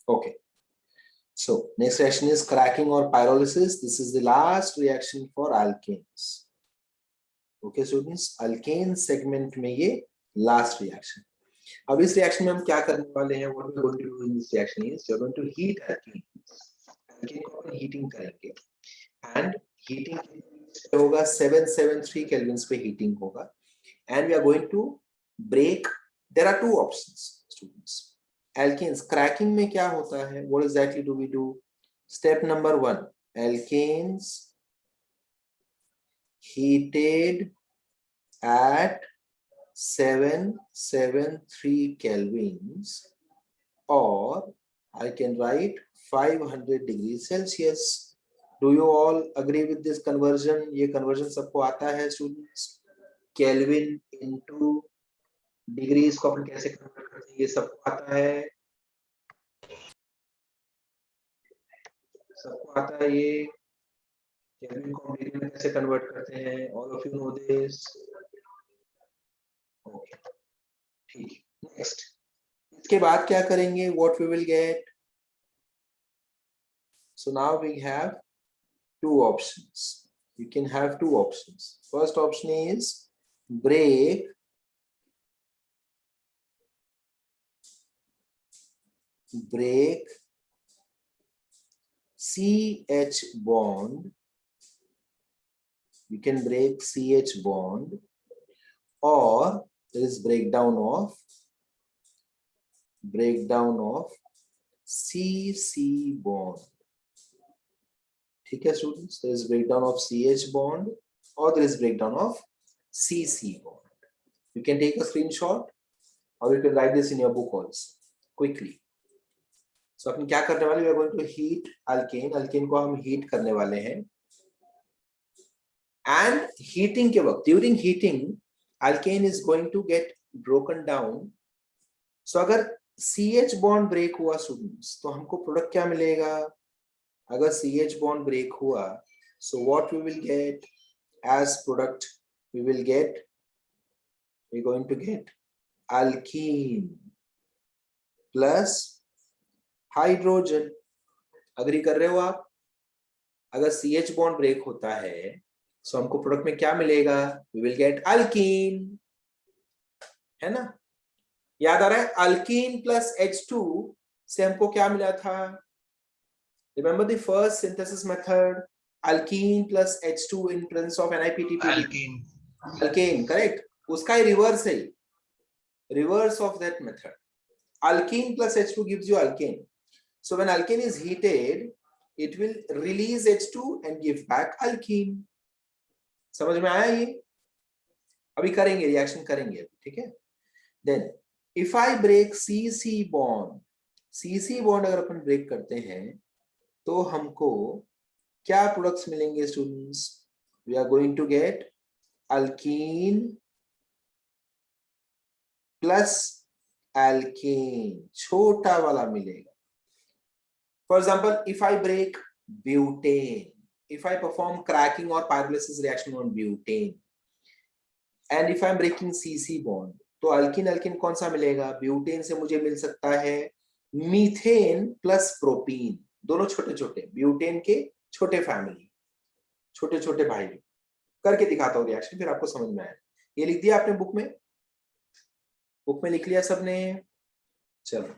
Okay. So next reaction is cracking or pyrolysis. This is the last reaction for alkanes. Okay, students, alkane segment में ये last reaction. अब इस reaction में हम क्या करने वाले हैं? What we are going to do in this reaction is we are going to heat alkanes. Alkane को अपन heating करेंगे and heating होगा 773 kelvins पे heating होगा and we are going to break. There are two options, students. Alkanes cracking में क्या होता है? What exactly do we do? Step number 1, alkanes heated at 773 kelvins, or I can write 500 degrees Celsius. Do you all agree with this conversion? ये conversion सबको आता है students? Kelvin into degrees को अपन कैसे convert करते हैं? ये सबको आता है? सबको आता है ये? Kelvin को हम degree में कैसे convert करते हैं? All of you know this. Okay. ठीक. Next. इसके बाद क्या करेंगे? What we will get? So now we have two options. You can have two options. First option is break CH bond. You can break CH bond, or there is breakdown of CC bond. ठीक है students, there is breakdown of CH bond or there is breakdown of CC bond. You can take a screenshot or you can write this in your book also quickly. So अपन क्या करने वाले? We are going to heat alkane. Alkane को हम heat करने वाले हैं. And heating के वक्त, during heating, alkane is going to get broken down. So अगर CH bond break हुआ students, तो हमको product क्या मिलेगा? अगर CH bond break हुआ, so what we will get as product? We're going to get alkene plus hydrogen. Agree कर रहे हो आप? अगर CH bond break होता है, so हमको प्रोडक्ट में क्या मिलेगा? We will get alkene, है ना? याद आ रहा है? alkene plus H2 से हमको क्या मिला था? Remember the first synthesis method? Alkene plus H2 in presence of NiPTP. Alkane, correct? उसका ही reverse है. Reverse of that method. Alkene plus H2 gives you alkane. So when alkane is heated, it will release H2 and give back alkene. समझ में आया ये? अभी करेंगे, reaction करेंगे, ठीक है? Then if I break CC bond अगर अपन ब्रेक करते हैं तो हमको क्या प्रोडक्ट्स मिलेंगे students? We are going to get alkene plus alkane, छोटा वाला मिलेगा. For example, if I break butane, if I perform cracking or pyrolysis reaction on butane, and if I am breaking CC bond, तो alkene कौन सा मिलेगा? Butane से मुझे मिल सकता है मीथेन प्लस प्रोपीन, दोनों छोटे छोटे, ब्यूटेन के छोटे फैमिली, छोटे छोटे भाई. करके दिखाता हूँ रिएक्शन, फिर आपको समझ में आएगा. ये लिख दिया आपने बुक में लिख लिया सबने? चलो,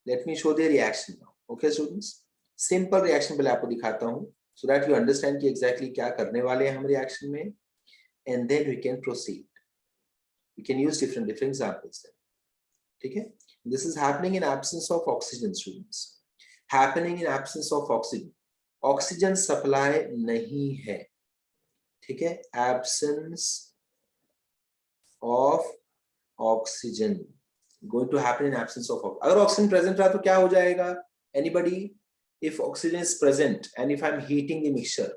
let me show the reaction now. Okay students, simple reaction पहले आपको दिखाता हूँ so that you understand कि exactly क्या करने वाले हैं हम रिएक्शन में, and then we can proceed. We can use different examples then. ठीक है? This is happening in absence of oxygen students. Happening in absence of oxygen. Oxygen supply नहीं है. ठीक है? Absence of oxygen. Going to happen in absence of oxygen. अगर oxygen present रहा तो क्या हो जाएगा? Anybody? If oxygen is present and if I'm heating the mixture,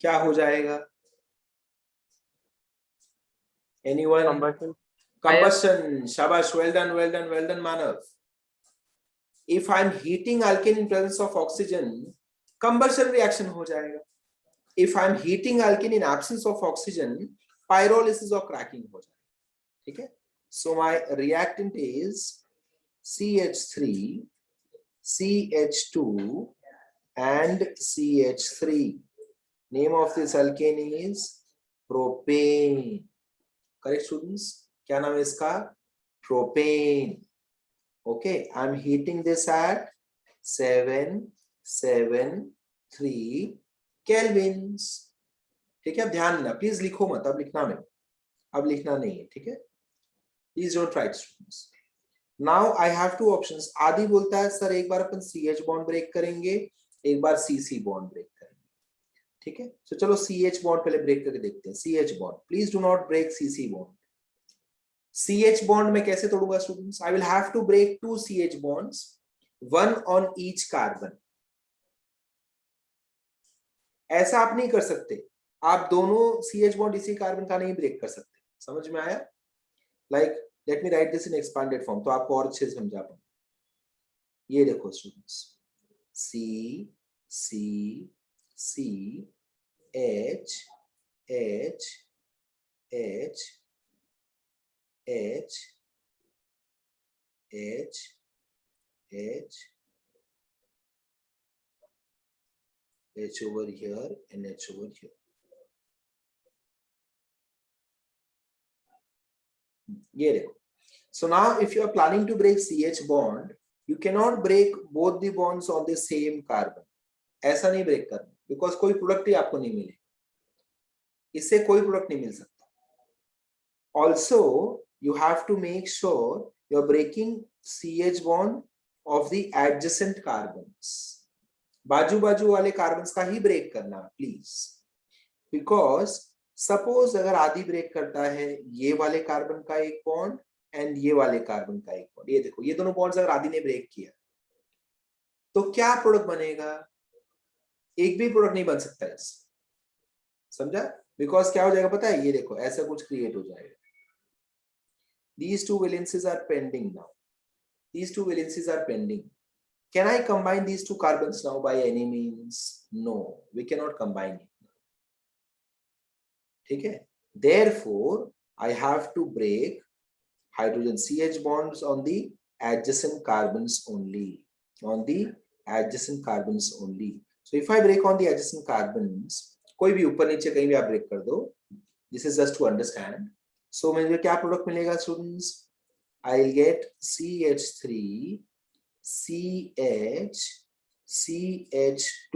क्या हो जाएगा? Anyone? Combustion. Shabash. Well done, Manav. If I'm heating alkane in presence of oxygen, combustion reaction हो जाएगा. If I'm heating alkane in absence of oxygen, pyrolysis or cracking हो जाएगा. ठीक है? So my reactant is CH3 CH2 and CH3. Name of this alkane is propane. Correct students? क्या नाम है इसका? Propane. Okay, I'm heating this at 773 kelvins. ठीक है, ध्यान देना, प्लीज लिखो मत, अब लिखना नहीं, अब लिखना नहीं है, ठीक है? Please don't write students. Now I have two options. आदि बोलता है सर एक बार अपन CH बॉन्ड ब्रेक करेंगे, एक बार CC बॉन्ड ब्रेक करेंगे, ठीक है? तो चलो CH बॉन्ड पहले ब्रेक करके देखते हैं. CH bond, please do not break CC bond. CH bond में कैसे तोड़ूंगा students? I will have to break 2 CH bonds, one on each carbon. ऐसा आप नहीं कर सकते, आप दोनों CH बॉन्ड इसी कार्बन का नहीं ब्रेक कर सकते. समझ में आया? Like let me right this in expanded form तो आपको और अच्छे से समझा पाऊं. ये देखो students, C C C H H H H H H H over here and H over here. ये देखो. So now if you are planning to break CH bond, you cannot break both the bonds on the same carbon. ऐसा नहीं break करना, because कोई product ही आपको नहीं मिले, इससे कोई प्रोडक्ट नहीं मिल सकता. Also, you have to make sure you are breaking CH bond of the adjacent carbons. बाजू बाजू वाले कार्बन्स का ही ब्रेक करना प्लीज, बिकॉज सपोज अगर आदि ब्रेक करता है ये वाले कार्बन का एक बॉन्ड एंड ये वाले कार्बन का एक बॉन्ड, ये देखो ये दोनों बॉन्ड्स अगर आदि ने ब्रेक किया तो क्या प्रोडक्ट बनेगा? एक भी प्रोडक्ट नहीं बन सकता इससे. समझा? बिकॉज क्या हो जाएगा पता है? ये देखो ऐसा कुछ क्रिएट हो जाएगा. These two valencies are pending now. These two valencies are pending. Can I combine these two carbons now by any means? No, we cannot combine it. ठीक है? Therefore, I have to break hydrogen CH bonds on the adjacent carbons only. On the adjacent carbons only. So if I break on the adjacent carbons, कोई भी ऊपर नीचे कहीं भी आप break कर दो. This is just to understand. So मुझे क्या प्रोडक्ट मिलेगा students? I'll get CH3 CH CH2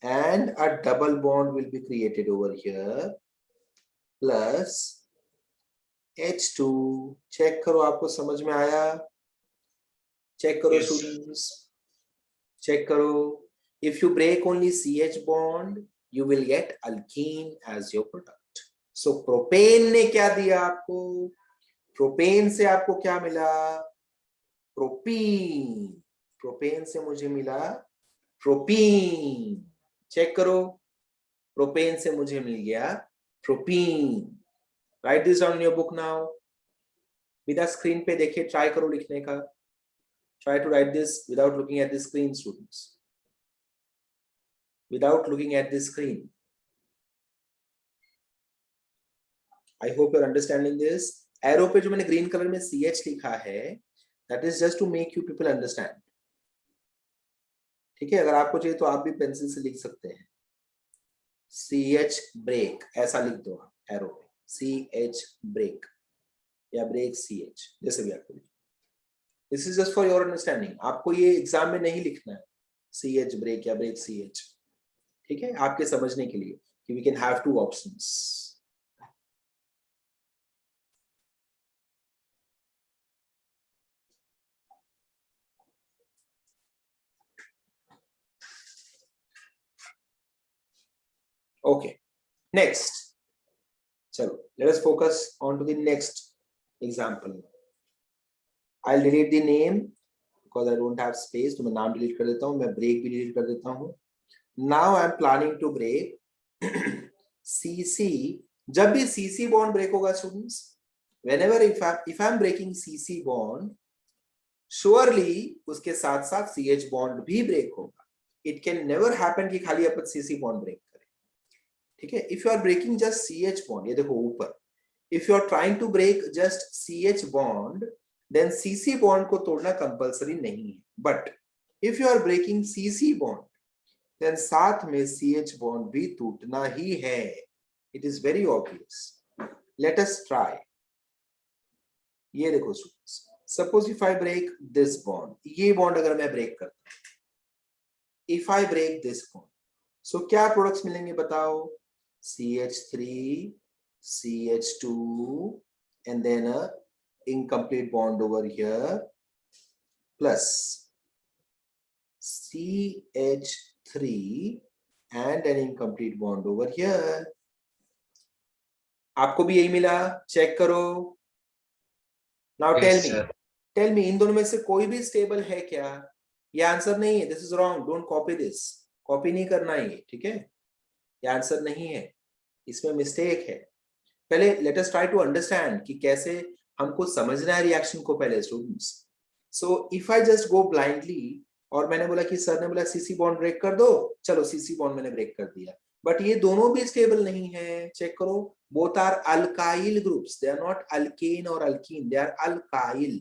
and a double bond will be created over here plus H2. Check करो, आपको समझ में आया? चेक करो स्टूडेंट्स, चेक करो. If you break only CH bond, you will get alkene as your product. So propane ने क्या दिया आपको? प्रोपेन से आपको क्या मिला? प्रोपीन. प्रोपेन से मुझे मिला प्रोपीन. चेक करो, प्रोपेन से मुझे मिल गया propene. Write this down in your book now. With screen पे देखिए, ट्राई करो लिखने का. Try to write this without looking at the screen students, without looking at the screen. I hope you're understanding this. Arrow पे जो मैंने green colour में CH लिखा है, that is just to make you people understand. ठीक है? अगर आपको चाहिए तो आप भी पेंसिल से लिख सकते हैं. CH break ऐसा लिख दो आप एरो पे, CH break या break CH, जैसे भी आपको लिखना. This is just for your understanding. आपको ये एग्जाम में नहीं लिखना है CH break या break CH. ठीक है? आपके समझने के लिए कि we can have two options. Okay, next. So let us focus on to the next example. I'll delete the name because I don't have space. तो मैं नाम delete कर देता हूँ, मैं break भी delete कर देता हूँ. Now I'm planning to break CC. जब भी CC bond break होगा students, whenever if I'm breaking CC bond, surely उसके साथ साथ CH bond भी break होगा. It can never happen कि खाली अपन CC bond break करें. ठीक है? If you are breaking just CH bond, ये देखो ऊपर, if you are trying to break just CH bond, then CC bond को तोड़ना कंपल्सरी नहीं है. But if you are breaking CC bond then साथ में CH बॉन्ड भी टूटना ही है. It is very obvious. Let us try. ये देखो students, suppose if I break this bond, ये बॉन्ड अगर मैं ब्रेक करता हूं, if I break this bond, so क्या प्रोडक्ट्स मिलेंगे बताओ? CH3, CH2 and then a incomplete bond over here plus CH3 and an incomplete bond over here. आपको भी यही मिला? चेक करो. नाउ टेल मी इन दोनों में से कोई भी स्टेबल है क्या? ये आंसर नहीं है. This is wrong. Don't copy this. Copy नहीं करना ये, ठीक है? ये आंसर नहीं है, इसमें मिस्टेक है. पहले let us try to understand कि कैसे हमको समझना है रिएक्शन को पहले students. So if I just go blindly और मैंने बोला कि सर ने बोला CC बॉन्ड ब्रेक कर दो, चलो CC बॉन्ड मैंने ब्रेक कर दिया, बट ये दोनों भी स्टेबल नहीं है. चेक करो. Both are alkyl groups. They are not alkane और alkene. They are alkyl.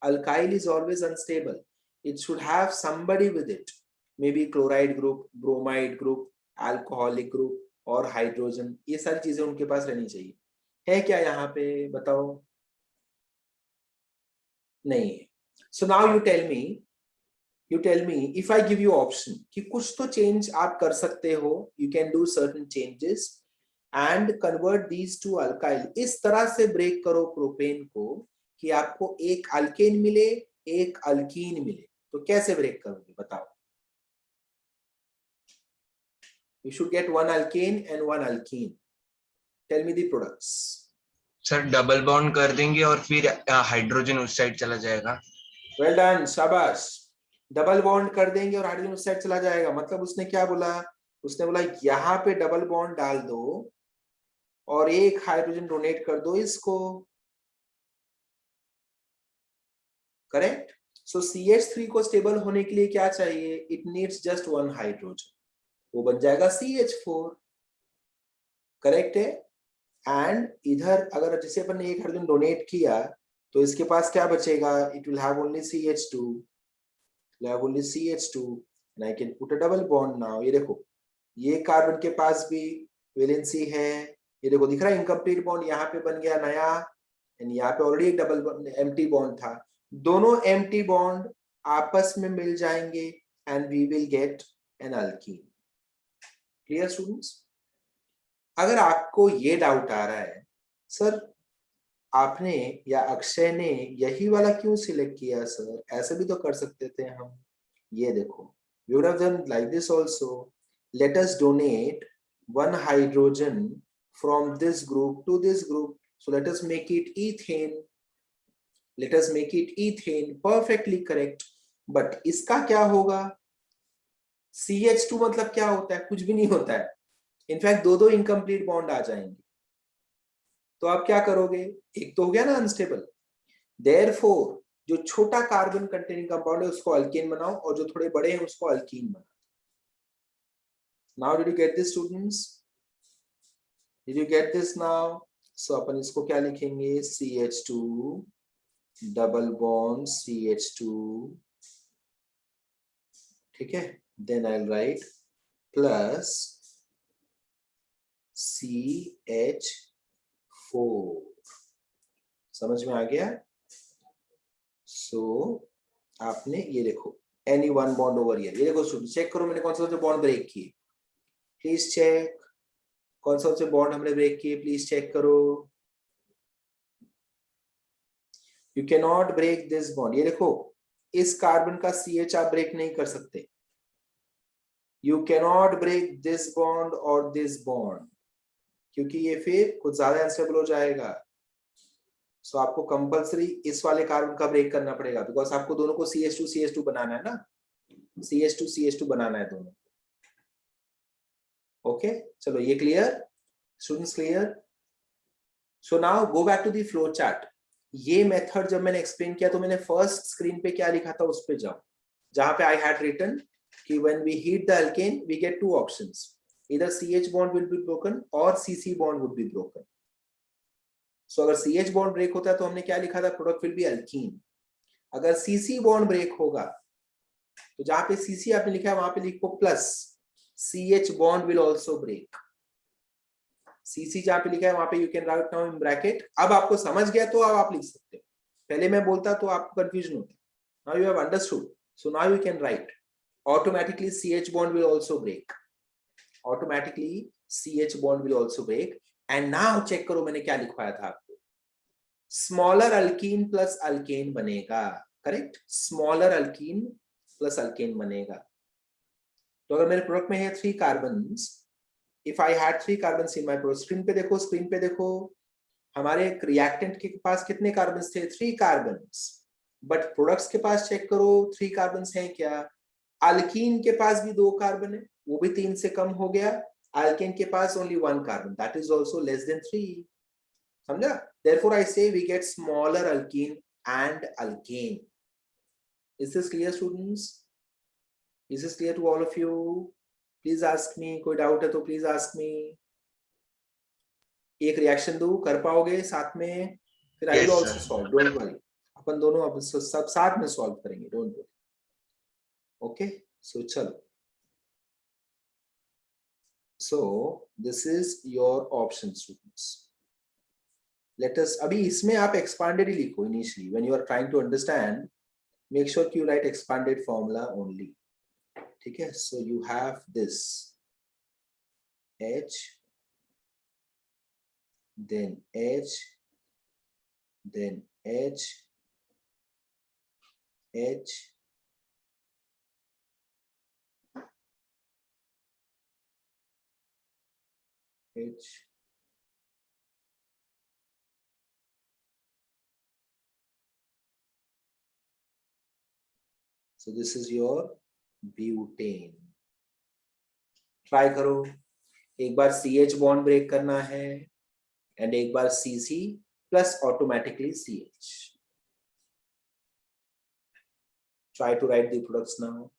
Alkyl is always unstable. It should have somebody with it. Maybe chloride group, bromide group, alcoholic group और hydrogen. ये सारी चीजें उनके पास रहनी चाहिए. है क्या यहाँ पे? बताओ. नहीं है. So now you tell me if I give you option कि कुछ तो change आप कर सकते हो. You can do certain changes and convert these to alkyl. इस तरह से ब्रेक करो प्रोपेन को कि आपको एक अल्केन मिले, एक अल्कीन मिले. तो कैसे ब्रेक करोगे बताओ? You should get one alkane and one alkene. Tell me the products. Sir double bond कर देंगे और फिर हाइड्रोजन उस साइड चला जाएगा. वेल डन, शाबाश. डबल बॉन्ड कर देंगे और हाइड्रोजन उस साइड चला जाएगा. मतलब उसने क्या बोला? उसने बोला यहाँ पे डबल बॉन्ड डाल दो और एक हाइड्रोजन डोनेट कर दो इसको. करेक्ट. सो CH3 को स्टेबल होने के लिए क्या चाहिए? It needs just one hydrogen. वो बन जाएगा CH4. करेक्ट है. एंड इधर अगर जैसे अपन ने एक हाइड्रोजन डोनेट किया तो इसके पास क्या बचेगा? It will have only CH2. And I can put a double bond now. ये देखो, ये कार्बन के पास भी वैलेंसी है. ये देखो दिख रहा है इनकम्प्लीट बॉन्ड यहाँ पे बन गया नया. एंड यहाँ पे ऑलरेडी एक डबल एम्प्टी बॉन्ड था. दोनों एम्प्टी बॉन्ड आपस में मिल जाएंगे and we will get an alkene. Clear students? अगर आपको ये डाउट आ रहा है सर आपने या अक्षय ने यही वाला क्यों सिलेक्ट किया सर, ऐसे भी तो कर सकते थे हम. ये देखो, we would have done like this also. Let us donate one hydrogen from this group to this group. So let us make it ethane. Perfectly correct. But इसका क्या होगा? CH2 मतलब क्या होता है? कुछ भी नहीं होता है. इनफैक्ट दो इनकम्प्लीट बॉन्ड आ जाएंगे. तो आप क्या करोगे? एक तो हो गया ना अनस्टेबल. देयरफॉर जो छोटा कार्बन कंटेनिंग कंपाउंड है उसको अल्केन बनाओ और जो थोड़े बड़े हैं उसको अल्कीन बनाओ. Now did you get this students? Did you get this now? So अपन इसको क्या लिखेंगे? CH2 double bond CH2. ठीक है. Then I will write plus CH4. समझ में आ गया? सो आपने ये देखो any one bond over here. ये देखो स्टूडेंट, चेक करो मैंने कौन सा बॉन्ड ब्रेक किए. Please check. कौन सा से बॉन्ड हमने ब्रेक किए? प्लीज चेक करो. You can not break this bond. ये देखो, इस कार्बन का CH आप ब्रेक नहीं कर सकते. You can not break this bond और दिस बॉन्ड, क्योंकि ये फिर कुछ ज्यादा अनस्टेबल हो जाएगा. सो आपको कंपलसरी इस वाले कार्बन का ब्रेक करना पड़ेगा, बिकॉज आपको दोनों को CH2 बनाना है ना. CH2 बनाना है दोनों. ओके, चलो ये clear students? Clear. So now go back to the flow chart. ये मेथड जब मैंने एक्सप्लेन किया तो मैंने फर्स्ट स्क्रीन पे क्या लिखा था उस पे जाओ, जहां पे आई हैड रिटन कि when we heat the alkane we get two options. either CH bond will be broken or CC bond would be broken. So अगर CH bond break होता है तो हमने क्या लिखा था? Product will be alkyne. अगर CC bond break होगा तो जहां पे CC आपने लिखा है वहां पे लिखो plus, CH bond will also break. CC जहां पे लिखा है वहां पे you can write now in bracket. अब आपको समझ गया तो अब आप लिख सकते हो, पहले मैं बोलता तो आपको कंफ्यूजन होता। Now you have understood, so now you can right automatically CH bond will also break, automatically CH bond will also break। and now check करो मैंने क्या लिखवाया था आपको, स्मॉलर अल्कीन प्लस अल्केन बनेगा, correct, smaller alkyne plus alkane बनेगा। तो अगर मेरे प्रोडक्ट में है 3 carbons, if I had 3 carbons in my product, screen पे देखो हमारे रिएक्टेंट के पास कितने कार्बन्स थे, 3 कार्बन्स, बट प्रोडक्ट्स के पास चेक करो 3 कार्बन्स हैं क्या, अल्कीन के पास भी 2 कार्बन है, वो भी 3 से कम हो गया, अल्केन के पास only 1 carbon, that is also less than 3, समझा? Therefore I say we get smaller alkene and alkane। Is this clear students? Is this clear to all of you? Please ask me, कोई doubt है तो please ask me. एक reaction दो, कर पाओगे साथ में, फिर I will Yes, also sir. Solve, don't worry, अपन दोनों अब सब साथ में सॉल्व करेंगे, डोंट वरी। ओके, सो चलो, so this is your option students। let us, अभी इसमें आप expanded ही लिखो initially when you are trying to understand, make sure you write expanded formula only, ठीक है? so you have this H, then H, then H, H, H, so this is your butane। Try करो, एक बार CH bond break करना है and एक बार CC plus automatically CH। try to write the products now।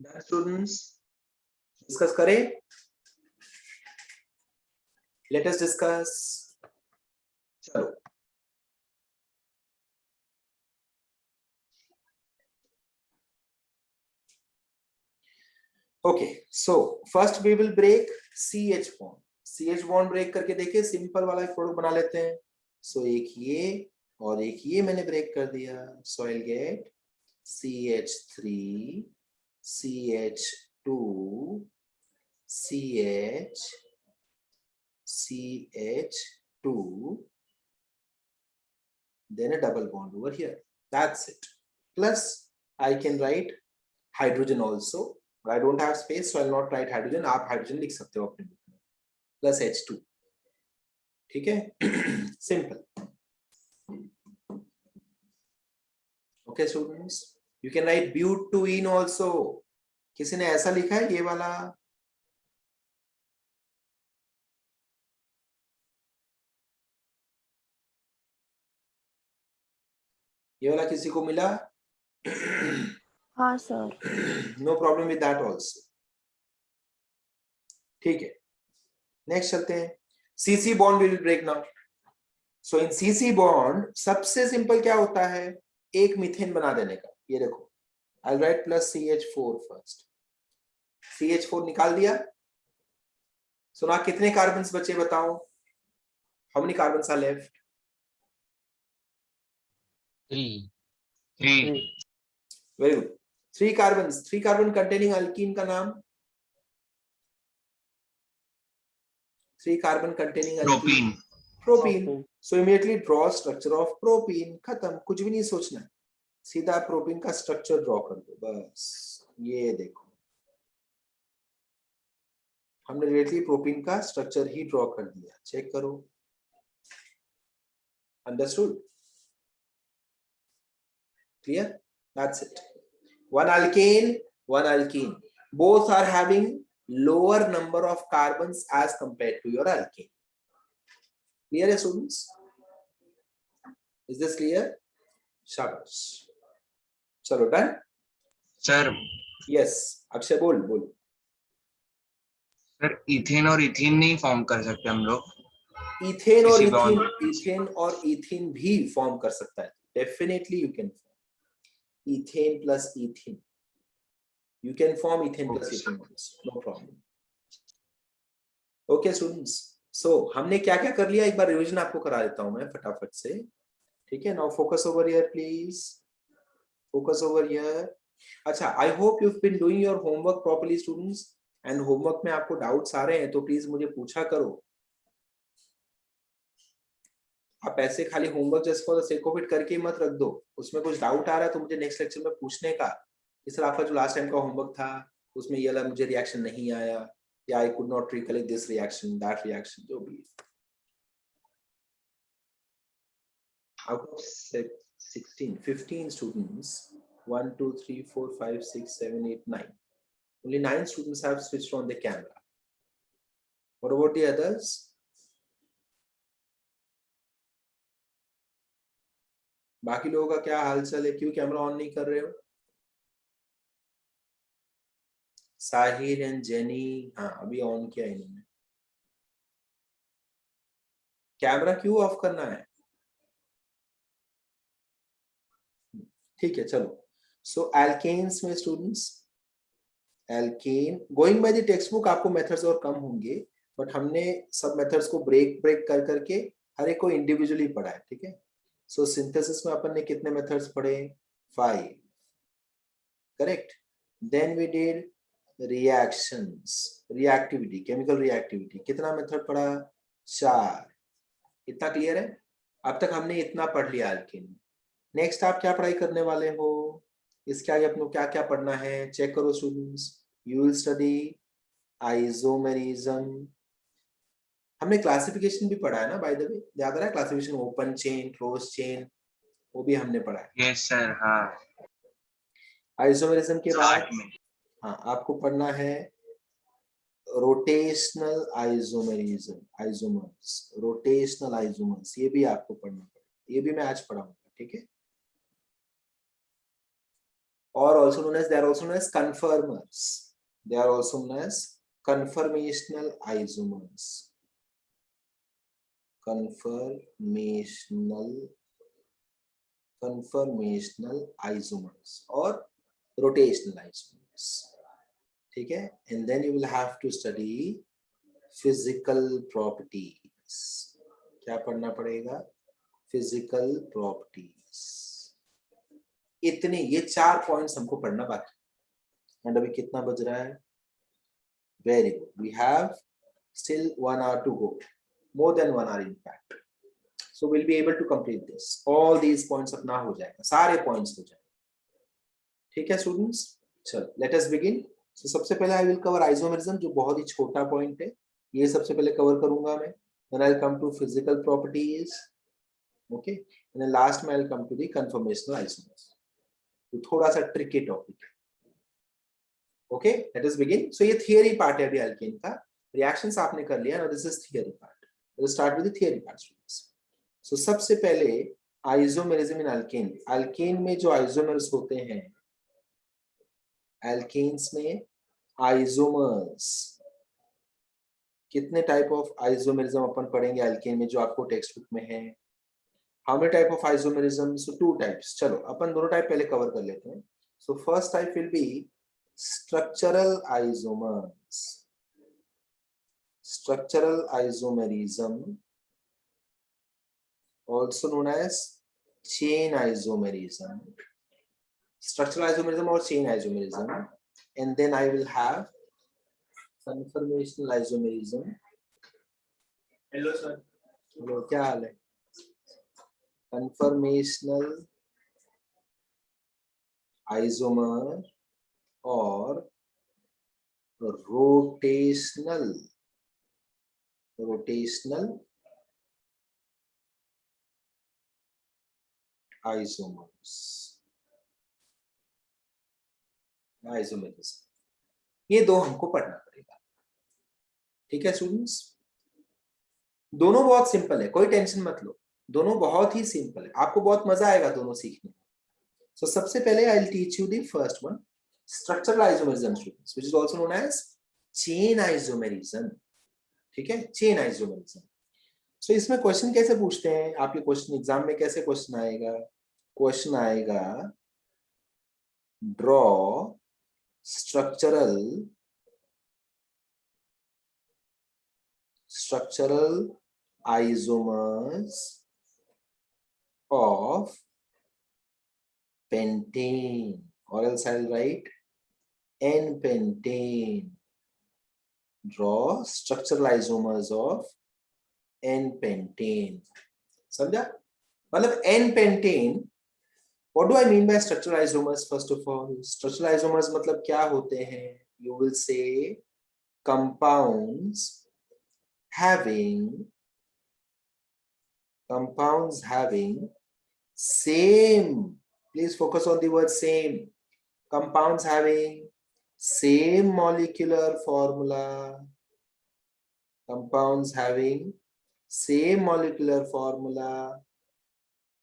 Students discuss करें, let us discuss. चलो, okay, so first we will break CH bond. CH bond break करके देखिए, सिंपल वाला product बना लेते हैं। सो एक ये और एक ये मैंने ब्रेक कर दिया, so I will get CH3, CH2, CH, CH2, then a double bond over here, That's it. Plus I can write hydrogen also, but I don't have space, so I'll not write hydrogen. आप hydrogen लिख सकते हो अपने book में, plus H2. ठीक है? Simple. Okay students, you can write butene also. किसी ने ऐसा लिखा है ये वाला? ये वाला किसी को मिला? हाँ sir. No problem with that also. ठीक है, नेक्स्ट चलते हैं. CC bond will break now. So in CC bond सबसे सिंपल क्या होता है? एक मीथेन बना देने का. ये देखो, I'll write plus CH4 first. CH4 निकाल दिया. सो ना कितने कार्बन्स बचे बताओ? How many carbons are left? 3. Very good. 3 carbons. 3 carbon containing alkene का नाम? 3 carbon containing alkene. Propene. So immediately draw structure of propene. खत्म, कुछ भी नहीं सोचना है, सीधा प्रोपीन का स्ट्रक्चर ड्रॉ कर दो बस. ये देखो, हमने डायरेक्टली प्रोपीन का स्ट्रक्चर ही ड्रॉ कर दिया. चेक करो. Understood? Clear? That's it. One alkane, one alkene. Both are having lower number of carbons as compared to your alkane. Clear, students? Is this clear? Shabash. Chalo, done? Sir Yes. Akshay बोल. Sir ethane और ethene नहीं form कर सकते हम लोग? Ethane और किसी ethene, bond- ethane और इथीन भी फॉर्म कर सकता है. Definitely you can form ethane plus ethene. You can form ethane plus ethene also. No problem. Okay students. So हमने क्या क्या कर लिया, एक बार रिवीजन आपको करा देता हूं मैं फटाफट से. ठीक है? Now focus over here please. Focus over here. अच्छा, I hope you've been doing your homework properly students. And homework में आपको डाउट्स आ रहे हैं तो प्लीज मुझे पूछा करो. आप ऐसे खाली homework just for the sake of it करके मत रख दो. उसमें कुछ डाउट आ रहा है तो मुझे नेक्स्ट लेक्चर में पूछने का. इस तरह आपका जो लास्ट टाइम का होमवर्क था उसमें ये वाला मुझे रिएक्शन नहीं आया, या I could not recollect this reaction, that reaction, जो भी. Out of 16, 15 students, 1, 2, 3, 4, 5, 6, 7, 8, 9. Only 9 students have switched on the camera. What about the others? बाकी लोगों का क्या हालचाल है? क्यों कैमरा ऑन नहीं कर रहे हो? साहिर एंड जेनी, हाँ अभी ऑन किया इन्होंने. कैमरा क्यों ऑफ करना है? ठीक है, चलो. सो एल्केन्स में students, alkane going by the textbook आपको मेथड्स और कम होंगे, बट हमने सब मेथड्स को ब्रेक कर करके हर एक को इंडिविजुअली पढ़ा है. ठीक है? सो सिंथेसिस में अपन ने कितने मेथड्स पढ़े? 5. Correct. Then we did reactions, reactivity, chemical reactivity, कितना मेथड पढ़ा? 4. इतना क्लियर है? अब तक हमने इतना पढ़ लिया एल्केन. नेक्स्ट आप क्या पढ़ाई करने वाले हो? इसके आगे अपने क्या क्या पढ़ना है चेक करो students. You will study isomerism. हमने क्लासिफिकेशन भी पढ़ा है ना, बाय द वे, याद रहा है? Classification, open chain, close chain, वो भी हमने पढ़ा है. Yes sir. हाँ, आइसोमेरिज्म के बाद 8 में. हाँ आपको पढ़ना है rotational isomerism, isomers, rotational isomers, ये भी आपको पढ़ना पड़ेगा. ये भी मैं आज पढ़ाऊंगा. ठीक है? और also known as, they are also known as conformers. They are also known as conformational isomers. Conformational isomers or rotational isomers. ठीक है? And then you will have to study physical properties. क्या पढ़ना पड़ेगा? Physical properties. इतने, ये 4 points हमको पढ़ना बाकी. एंड अभी कितना बज रहा है? Very good. We have still 1 hour to go, more than 1 hour in fact. So we'll be able to complete this. All these points अपना हो जाएगा, सारे points हो जाएंगे. ठीक है स्टूडेंट्स, चलो लेट अस बिगिन. सो सबसे पहले आई विल कवर आइसोमेरिज्म, जो बहुत ही छोटा पॉइंट है, ये सबसे पहले कवर करूंगा मैं. Then I will come to physical properties, okay, and then last में I will come to the conformational isomerism. तो थोड़ा सा ट्रिकी टॉपिक है. Okay, let us begin. So ये थियरी पार्ट है अभी एल्केन का. रिएक्शंस आपने कर लिया, now this is theory part. Let's start with the theory part students. So सबसे पहले आइसोमेरिज्म इन एल्केन. एल्केन में जो आइसोमर्स होते हैं, एल्केन्स में आइसोमर्स, कितने टाइप ऑफ आइसोमेरिज्म अपन पढ़ेंगे एल्केन में जो आपको टेक्स्ट बुक में है. How many type of isomerism? So 2 types. चलो अपन दोनों टाइप पहले कवर कर लेते हैं. So first type will be structural isomers. Structural isomerism also known as chain isomerism. Structural isomerism or chain isomerism, and then I will have conformational isomerism. Hello sir. Hello, क्या हाल है? Conformational isomer और rotational isomers. Isomerism, ये दो हमको पढ़ना पड़ेगा. ठीक है स्टूडेंट्स, दोनों बहुत सिंपल है, कोई टेंशन मत लो. दोनों बहुत ही सिंपल है, आपको बहुत मजा आएगा दोनों सीखने में. सो सबसे पहले I will teach you the first one, structural isomerism students, which is also known as chain isomerism. ठीक है, चेन आइसोमेरिज्म. सो इसमें क्वेश्चन कैसे पूछते हैं आपके क्वेश्चन एग्जाम में? कैसे क्वेश्चन आएगा? क्वेश्चन आएगा draw structural isomers of pentane, or else I'll write N-pentane. Draw structural isomers of N-pentane. समझा? मतलब N-pentane. What do I mean by structural isomers? First of all, structural isomers मतलब क्या होते हैं? You will say compounds having same, please focus on the word same, compounds having same molecular formula,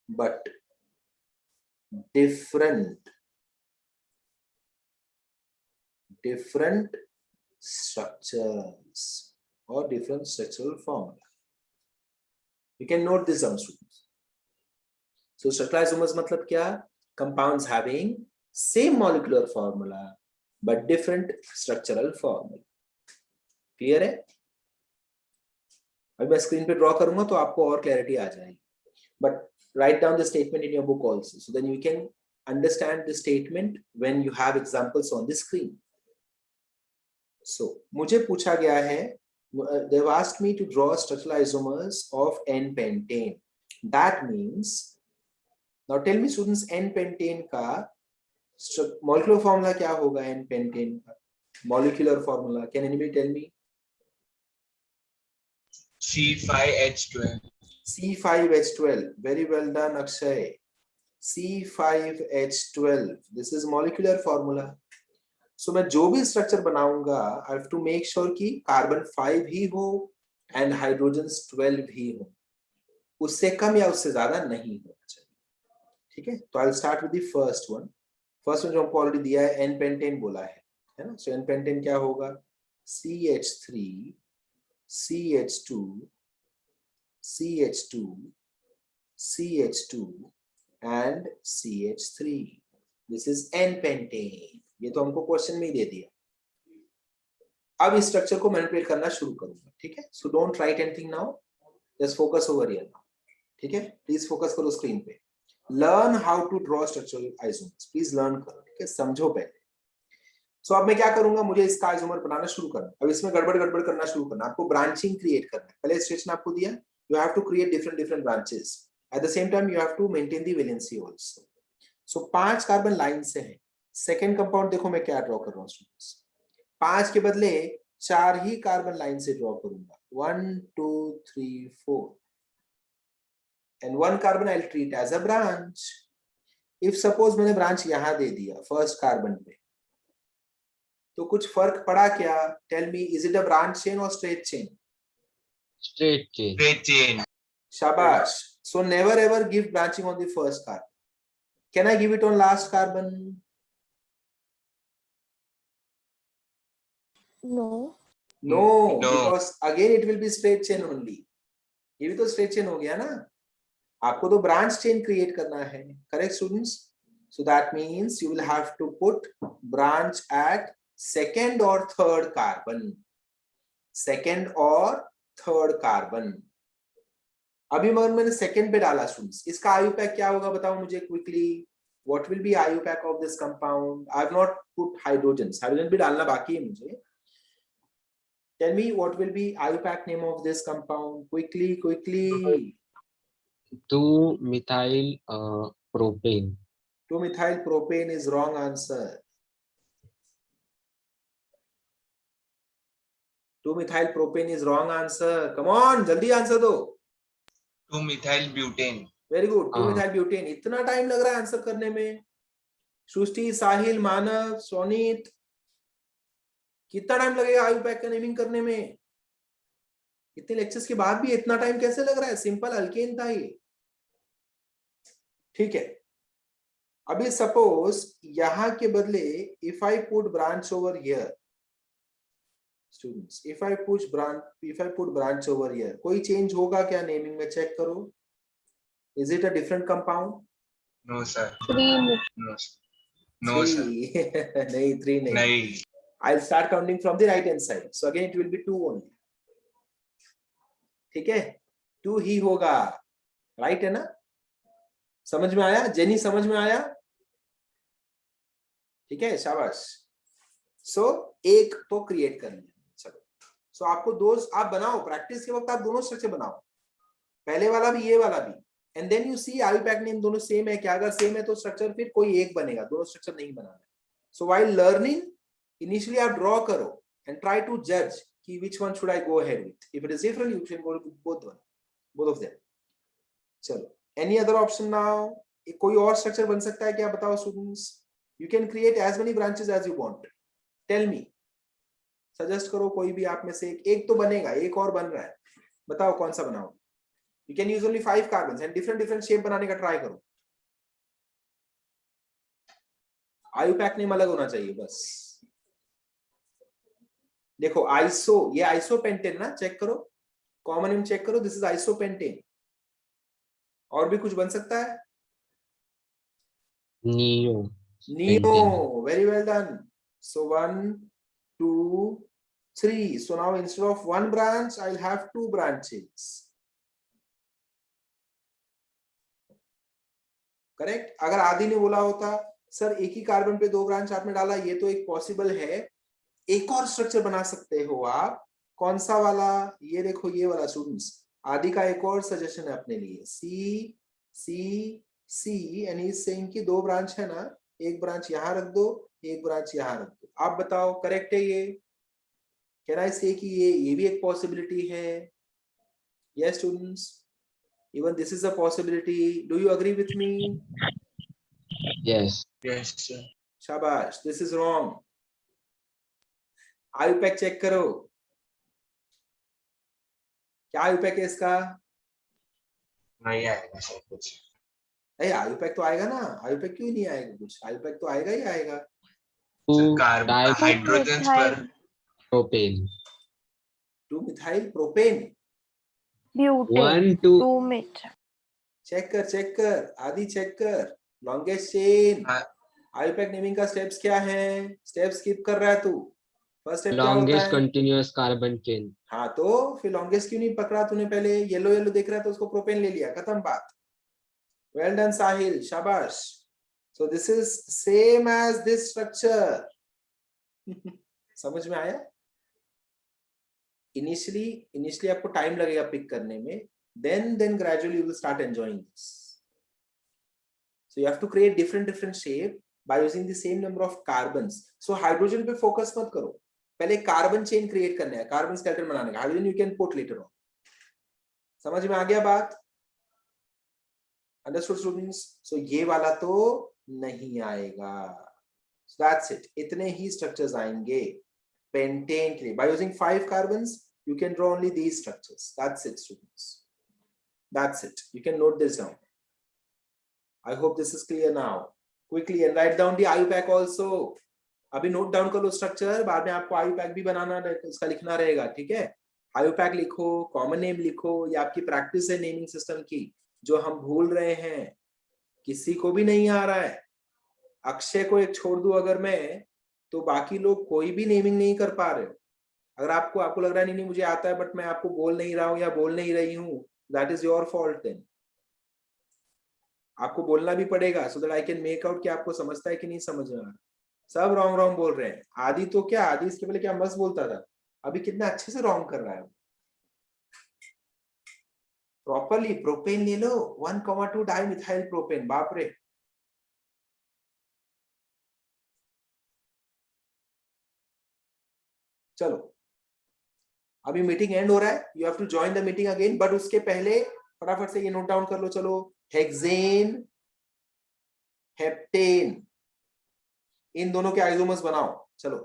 but different structures or different structural formula. You can note this down, students. So structural isomers मतलब क्या? Compounds having same molecular formula but different structural formula. Clear है? अभी मैं screen पे draw करूंगा तो आपको और क्लैरिटी आ जाएगी. But write down the statement in your book also, so then you can understand the statement when you have examples on the screen. So मुझे पूछा गया है, they've asked me to draw structural isomers of N-pentane. That means, now tell me students, N-pentane का molecular formula क्या होगा? N-pentane का molecular formula, can anybody tell me? C5H12. C5H12. Very well done, Akshay. C5H12. This is molecular formula. So मैं जो भी structure बनाऊंगा, I have to make sure कि carbon 5 ही हो and हाइड्रोजन 12 ही हो, उससे कम या उससे ज्यादा नहीं होना चाहिए. ठीक है, तो I'll start with the first one. First one जो हमको ऑलरेडी दिया है, एन पेंटेन बोला है ना. सो एन पेंटेन क्या होगा? CH3 CH2 CH2 CH2 and CH3. This is N-pentane. ये तो हमको क्वेश्चन में ही दे दिया. अब इस स्ट्रक्चर को मैनिपुलेट करना शुरू करूंगा. ठीक है, so don't write anything now, just focus over here now. ठीक है, प्लीज फोकस करो स्क्रीन पे. Learn how to draw structural isomers. Please learn करो. ठीक है, समझो पहले. सो अब मैं क्या करूंगा, मुझे इसका आइसोमर बनाना शुरू करना. अब इसमें गड़बड़ करना शुरू करना. आपको ब्रांचिंग क्रिएट करना है. पहले स्टेशन आपको दिया, you have to create different branches. At the same time, you have to maintain the valency also. So 5 carbon line से है. सेकेंड कंपाउंड देखो मैं क्या ड्रॉ कर रहा हूँ स्टूडेंट्स. 5 के बदले 4 ही कार्बन लाइन से ड्रॉ करूंगा. 1 2 3 4 and 1 carbon I'll treat as a branch. If suppose मैंने ब्रांच यहां दे दिया फर्स्ट कार्बन पे, तो कुछ फर्क पड़ा क्या? Tell me, is it a branch chain और straight chain? Straight chain. Straight chain. शाबाश. So never ever give branching on the first carbon. Can I give it on last carbon? No. No, No. because again it will be straight chain only. ये भी तो straight chain हो गया ना. आपको तो branch chain create करना है. Correct students? So that means you will have to put branch at second or third carbon. Second or third carbon. अभी मगर मैंने second पे डाला students. इसका IUPAC क्या होगा बताओ मुझे quickly. What will be IUPAC of this compound? I have not put hydrogens. Hydrogen भी डालना बाकी है मुझे. Tell me what will be IUPAC name of this compound? Quickly. 2-methyl propane. 2-methyl propane is wrong answer. 2-methyl propane is wrong answer. Come on, जल्दी answer दो. 2-methyl butane. Very good. हाँ. 2-methyl butane. इतना time लग रहा है answer करने में. सृष्टि, साहिल, मानव, सोनीत, कितना टाइम लगेगा IUPAC का नेमिंग करने में? इतने लेक्चर्स के बाद भी इतना टाइम कैसे लग रहा है? सिंपल अल्केन था ये. ठीक है. अभी सपोज यहां के बदले if I put branch over here students, if I put branch over here, कोई चेंज होगा क्या नेमिंग में? चेक करो. Is it a different compound? No sir. 3. No. No sir. नहीं 3 नहीं. नहीं. I'll start counting from the right hand side. So again it will be 2 only. ठीक है, 2 ही होगा. राइट है ना? समझ में आया? जेनी समझ में आया? ठीक है, शाबाश. सो एक तो क्रिएट कर लिया. चलो, सो आपको दो आप बनाओ, प्रैक्टिस के वक्त आप दोनों स्ट्रक्चर बनाओ, पहले वाला भी ये वाला भी. And then you see IUPAC name दोनों सेम है क्या? अगर सेम है तो स्ट्रक्चर फिर कोई एक बनेगा, दोनों स्ट्रक्चर नहीं बनाना. सो व्हाइल लर्निंग इनिशियली आप ड्रॉ करो एंड ट्राई टू जज कि which one should I go ahead with. If it is different, you can go with both of them. चलो, any other option now? कोई और स्ट्रक्चर बन सकता है क्या? बताओ students. You can create as many branches as you want. Tell me. Suggest करो कोई भी आप में से एक तो बनेगा, एक और बन रहा है. बताओ कौन सा बनाओ. You can use only 5 carbons and different shape बनाने का ट्राई करो. IUPAC नेम अलग होना चाहिए बस. देखो आइसो, ये आइसोपेंटेन ना, चेक करो, कॉमन नेम चेक करो. This is isopentane. और भी कुछ बन सकता है? Neo. Neo. Very well done. So 1 2 3. So now instead of 1 branch I'll have 2 branches. Correct. अगर आदि ने बोला होता सर एक ही कार्बन पे 2 ब्रांच आपने डाला, ये तो एक पॉसिबल है, एक और स्ट्रक्चर बना सकते हो आप. कौन सा वाला? ये देखो, ये वाला स्टूडेंट्स. आदि का एक और सजेशन है अपने लिए. सी सी सी एंड ही इज सेइंग कि 2 ब्रांच है ना, एक ब्रांच यहां रख दो, एक ब्रांच यहां रख दो. आप बताओ करेक्ट है ये? कैन आई से कि ये भी एक पॉसिबिलिटी है? Yes students, even this is a possibility. Do you agree with me? Yes. Yes sir. शाबाश. This is wrong. IUPAC check करो. क्या IUPAC है इसका? नहीं आएगा सर कुछ. अरे IUPAC तो आएगा ना. IUPAC क्यों नहीं आएगा? कुछ IUPAC तो आएगा ही आएगा. 2-dimethyl हाइड्रोजन पर. propane. 2-methyl propane. Butane. 1 2 2-methyl. Check कर. आदि चेक कर. Longest chain. हाँ. IUPAC नेमिंग का स्टेप्स क्या है? स्टेप स्किप कर रहा है तू. फर्स्ट स्टेप क्या होता longest है? continuous carbon chain. हाँ, तो फिर लॉन्गेस्ट क्यों नहीं पकड़ा तूने? पहले येलो देख रहा है तो उसको प्रोपेन ले लिया, खत्म बात. वेल डन साहिल, शाबाश. So this is same as this structure. समझ में आया? इनिशियली आपको टाइम लगेगा पिक करने में. then gradually you will start enjoying this. So you have to create different shape by using the same number of carbons. So hydrogen पे focus मत करो, पहले कार्बन चेन क्रिएट करना है, कार्बन स्केलेटन बनाने का. Hydrogen you can put later on. समझ में आ गया बात? Understood students? So ये वाला तो नहीं आएगा. So that's it. इतने ही structures आएंगे pentane के लिए. By using 5 carbons, you can draw only these structures. That's it, students. That's it. You can note this down. I hope this is clear now. Quickly and write down the IUPAC also. अभी note down कर लो structure, बाद में आपको IUPAC भी बनाना, उसका लिखना रहेगा, ठीक है? IUPAC लिखो, कॉमन नेम लिखो, ये आपकी प्रैक्टिस है नेमिंग सिस्टम की, जो हम भूल रहे हैं, किसी को भी नहीं आ रहा है. अक्षय को एक छोड़ दूं अगर मैं, तो बाकी लोग कोई भी नेमिंग नहीं कर पा रहे हो. अगर आपको लग रहा है नहीं मुझे आता है बट मैं आपको बोल नहीं रहा हूं या बोल नहीं रही हूं, that is your fault. Then आपको बोलना भी पड़ेगा so that I can make out कि आपको समझता है कि नहीं समझ में आ रहा. सब रॉन्ग बोल रहे हैं. आदि तो क्या, आदि इसके पहले क्या मस्त बोलता था, अभी कितना अच्छे से रॉन्ग कर रहा है. प्रॉपरली प्रोपेन ले लो, 1,2 डाइमिथाइल प्रोपेन. बाप रे, चलो अभी मीटिंग एंड हो रहा है. You have to join the meeting again, but उसके पहले फटाफट से ये नोट डाउन कर लो. चलो, हेक्सेन, हेप्टेन, इन दोनों के आइसोमर्स बनाओ. चलो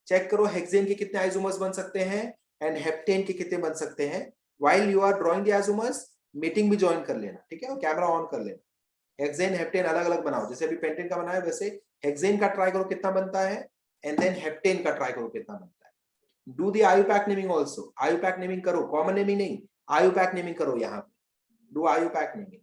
चेक करो हेक्सेन के कितने आइसोमर्स बन सकते हैं एंड हेप्टेन के कितने बन सकते हैं. While you are drawing the isomers, meeting भी ज्वाइन कर लेना, ठीक है? और कैमरा ऑन कर लेना. हेक्सेन हेप्टेन अलग अलग बनाओ, जैसे अभी पेंटेन का बनाया वैसे हेक्सेन का ट्राई करो कितना बनता है, एंड देन हेप्टेन का ट्राई करो कितना बनता है. Do the IUPAC naming also. IUPAC naming करो, कॉमन नेमिंग नहीं, IUPAC नेमिंग करो. यहाँ पे डू IUPAC नेमिंग.